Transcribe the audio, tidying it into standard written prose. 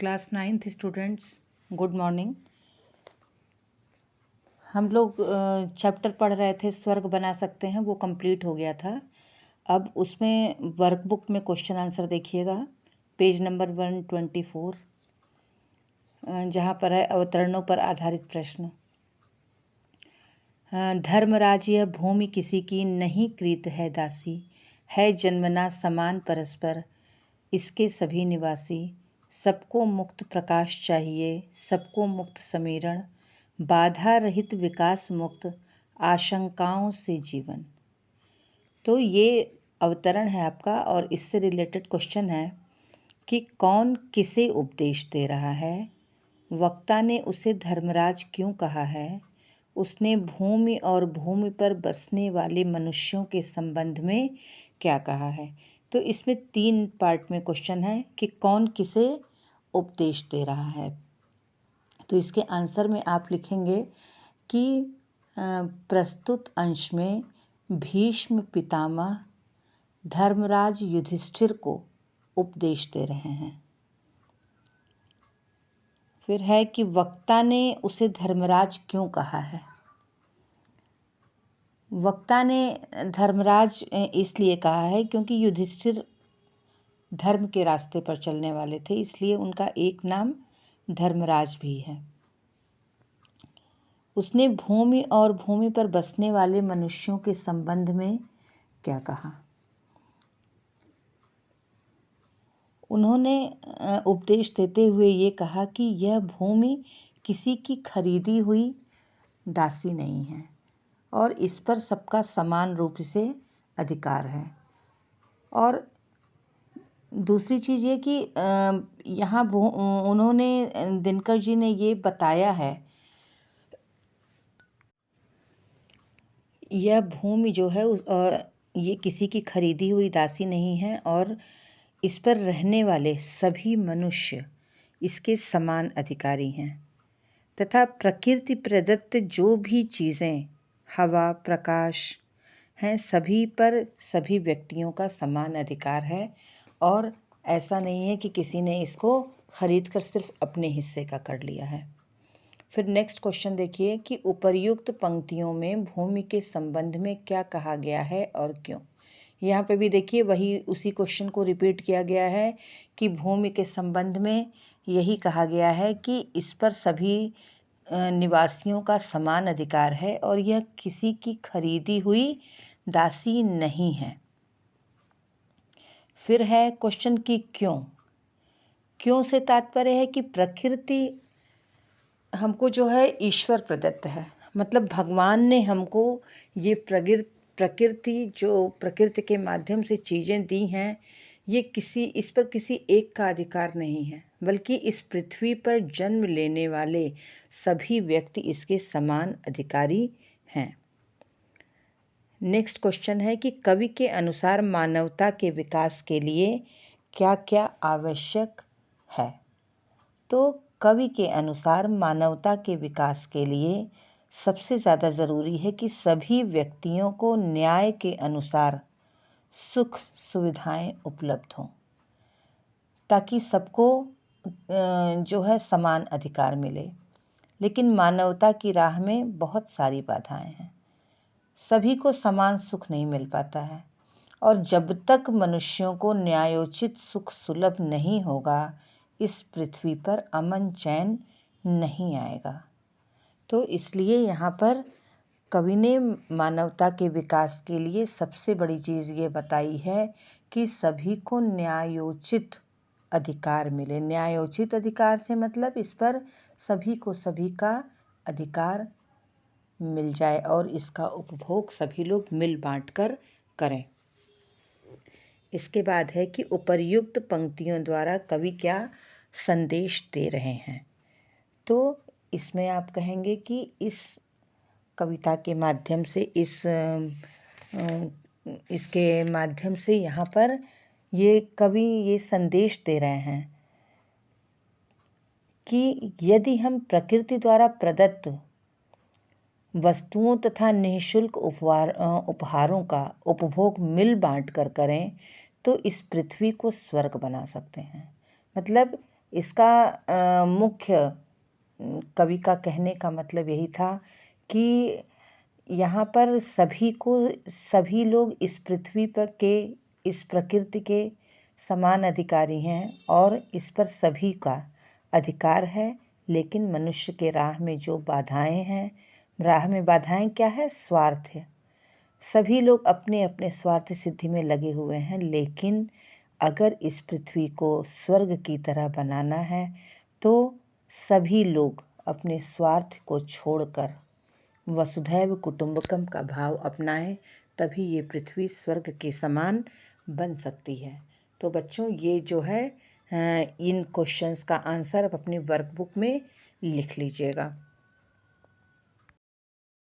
Class 9th students, good morning. हम लोग chapter पढ़ रहे थे स्वर्ग बना सकते हैं, वो कंप्लीट हो गया था। अब उसमें वर्कबुक में क्वेश्चन आंसर देखिएगा, पेज नंबर 124, जहाँ पर है अवतरणों पर आधारित प्रश्न। धर्मराज यह भूमि किसी की नहीं कृत है दासी, है जन्मना समान परस्पर इसके सभी निवासी। सबको मुक्त प्रकाश चाहिए, सबको मुक्त समीरण, बाधा रहित विकास मुक्त आशंकाओं से जीवन। तो ये अवतरण है आपका और इससे रिलेटेड क्वेश्चन है कि कौन किसे उपदेश दे रहा है, वक्ता ने उसे धर्मराज क्यों कहा है, उसने भूमि और भूमि पर बसने वाले मनुष्यों के संबंध में क्या कहा है। तो इसमें 3 पार्ट में क्वेश्चन है कि कौन किसे उपदेश दे रहा है। तो इसके आंसर में आप लिखेंगे कि प्रस्तुत अंश में भीष्म पितामह धर्मराज युधिष्ठिर को उपदेश दे रहे हैं। फिर है कि वक्ता ने उसे धर्मराज क्यों कहा है। वक्ता ने धर्मराज इसलिए कहा है क्योंकि युधिष्ठिर धर्म के रास्ते पर चलने वाले थे, इसलिए उनका एक नाम धर्मराज भी है। उसने भूमि और भूमि पर बसने वाले मनुष्यों के संबंध में क्या कहा। उन्होंने उपदेश देते हुए ये कहा कि यह भूमि किसी की खरीदी हुई दासी नहीं है और इस पर सबका समान रूप से अधिकार है। और दूसरी चीज़ ये कि यहाँ उन्होंने दिनकर जी ने ये बताया है, यह भूमि जो है ये किसी की खरीदी हुई दासी नहीं है और इस पर रहने वाले सभी मनुष्य इसके समान अधिकारी हैं तथा प्रकृति प्रदत्त जो भी चीज़ें हवा प्रकाश हैं सभी पर सभी व्यक्तियों का समान अधिकार है और ऐसा नहीं है कि किसी ने इसको खरीद कर सिर्फ अपने हिस्से का कर लिया है। फिर नेक्स्ट क्वेश्चन देखिए कि उपर्युक्त पंक्तियों में भूमि के संबंध में क्या कहा गया है और क्यों। यहाँ पे भी देखिए वही उसी क्वेश्चन को रिपीट किया गया है कि भूमि के संबंध में यही कहा गया है कि इस पर सभी निवासियों का समान अधिकार है और यह किसी की खरीदी हुई दासी नहीं है। फिर है क्वेश्चन की क्यों से तात्पर्य है कि प्रकृति हमको जो है ईश्वर प्रदत्त है, मतलब भगवान ने हमको ये प्रकृति जो प्रकृति के माध्यम से चीज़ें दी हैं, ये इस पर किसी एक का अधिकार नहीं है, बल्कि इस पृथ्वी पर जन्म लेने वाले सभी व्यक्ति इसके समान अधिकारी हैं। नेक्स्ट क्वेश्चन है कि कवि के अनुसार मानवता के विकास के लिए क्या क्या आवश्यक है। तो कवि के अनुसार मानवता के विकास के लिए सबसे ज़्यादा ज़रूरी है कि सभी व्यक्तियों को न्याय के अनुसार सुख सुविधाएं उपलब्ध हों ताकि सबको जो है समान अधिकार मिले। लेकिन मानवता की राह में बहुत सारी बाधाएं हैं, सभी को समान सुख नहीं मिल पाता है और जब तक मनुष्यों को न्यायोचित सुख सुलभ नहीं होगा इस पृथ्वी पर अमन चैन नहीं आएगा। तो इसलिए यहाँ पर कवि ने मानवता के विकास के लिए सबसे बड़ी चीज़ ये बताई है कि सभी को न्यायोचित अधिकार मिले। न्यायोचित अधिकार से मतलब इस पर सभी को सभी का अधिकार मिल जाए और इसका उपभोग सभी लोग मिल बांट कर करें। इसके बाद है कि उपर्युक्त पंक्तियों द्वारा कवि क्या संदेश दे रहे हैं। तो इसमें आप कहेंगे कि इस कविता के माध्यम से इसके माध्यम से यहाँ पर ये कवि ये संदेश दे रहे हैं कि यदि हम प्रकृति द्वारा प्रदत्त वस्तुओं तथा निःशुल्क उपहारों का उपभोग मिल बांट कर करें तो इस पृथ्वी को स्वर्ग बना सकते हैं। मतलब इसका मुख्य कवि का कहने का मतलब यही था कि यहाँ पर सभी लोग इस पृथ्वी पर के, इस प्रकृति के समान अधिकारी हैं और इस पर सभी का अधिकार है। लेकिन मनुष्य के राह में जो बाधाएं हैं, राह में बाधाएं क्या है? स्वार्थ है। सभी लोग अपने अपने स्वार्थ सिद्धि में लगे हुए हैं। लेकिन अगर इस पृथ्वी को स्वर्ग की तरह बनाना है तो सभी लोग अपने स्वार्थ को छोड़कर वसुधैव कुटुंबकम का भाव अपनाएं, तभी ये पृथ्वी स्वर्ग के समान बन सकती है। तो बच्चों, ये जो है इन क्वेश्चंस का आंसर आप अपनी वर्कबुक में लिख लीजिएगा।